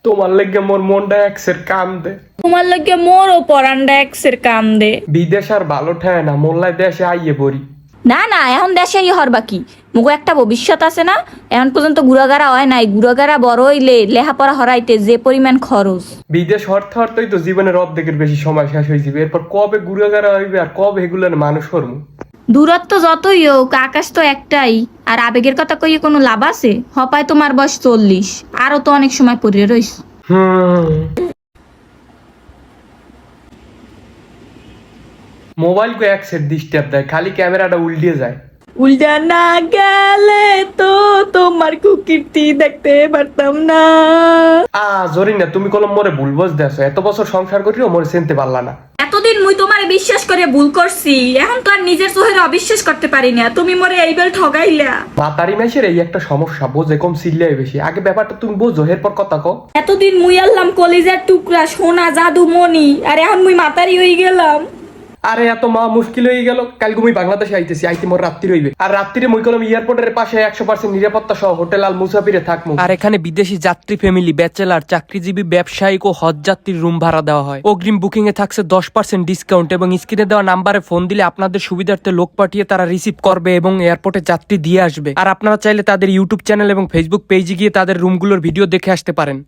তোমার লাগে মোর মনটা এক্সের কাম দে। তোমার লাগে মোরও পরান্ডা এক্সের কাম দে। বিদেশ আর ভালো ঠায় না, মোল্লাই দেশে আইয়ে পড়ি। না না, এখন দেশে হরবা কি? মুগো একটা ভবিষ্যৎ আছে না? এখন পর্যন্ত গুড়াগাড়া হয় নাই। গুড়াগাড়া বড় হইলে লেহাপড়া হরাইতে যে পরিমাণ খরচ। বিদেশ হরতে হরতেই তো জীবনের অর্ধেকের বেশি সময় শেষ হয়ে যাবে। এরপর কবে গুড়াগাড়া হইবে আর কবে এগুলোর মানুষ হরমু? দূরত্ব যতই হোক, আকাশ তো একটাই। আর আবেগের কথা কইয়ে কোনো লাভ আছে? হপায় তোমার বয়স 40, আরো তো অনেক সময় পড়ে রইস। মোবাইল কো এক সেট ডিস্টার্ব দেয়, খালি ক্যামেরাটা উল্টিয়ে যায়। উল্টা না গেলে তো তোমার কুকীর্তি দেখতে পারতাম না। জরি না, তুমি কলম মোরে ভুল বুঝ দেছো। এত বছর সংসার করিও মোরে চিনতে পারলা না। এতদিন মুই তোমারে বিশ্বাস করে ভুল করছি, এখন তো আর নিজের চোখের অবিশ্বাস করতে পারি না। তুমি মোরে এইবার ঠগাইলা। মাতারি মাইসের এই একটা সমস্যা, বোঝে কম চিল্লাই বেশি। আগে ব্যাপারটা তুমি বোঝো, এরপর কথা কও। এতদিন মুই আনলাম কলিজার টুকরা, সোনা, জাদু, মনি, আর এখন মুই মাতারি হয়ে গেলাম। আরে এত মা মুশকিল হয়ে গেল। কালকে মুই বাংলাদেশে আইতেছি, আইতে মোর রাত্রি রইবে। আর রাত্রিরে মুই কলম এয়ারপোর্টের পাশে 100% নিরাপত্তা সহ হোটেল আল মুসাফিরে থাকমু। আর এখানে বিদেশি যাত্রী ফ্যামিলি, ব্যাচেলার, চাকরিজীবী, ব্যবসায়িক ও হজ যাত্রীর রুম ভাড়া দেওয়া হয়। অগ্রিম বুকিং এ থাকছে 10% ডিসকাউন্ট এবং স্ক্রিনে দেওয়া নাম্বারে ফোন দিলে আপনাদের সুবিধার্থে লোক পাঠিয়ে তারা রিসিভ করবে এবং এয়ারপোর্টে যাত্রী দিয়ে আসবে। আর আপনারা চাইলে তাদের ইউটিউব চ্যানেল এবং ফেসবুক পেজে গিয়ে তাদের রুমগুলোর ভিডিও দেখে আসতে পারেন।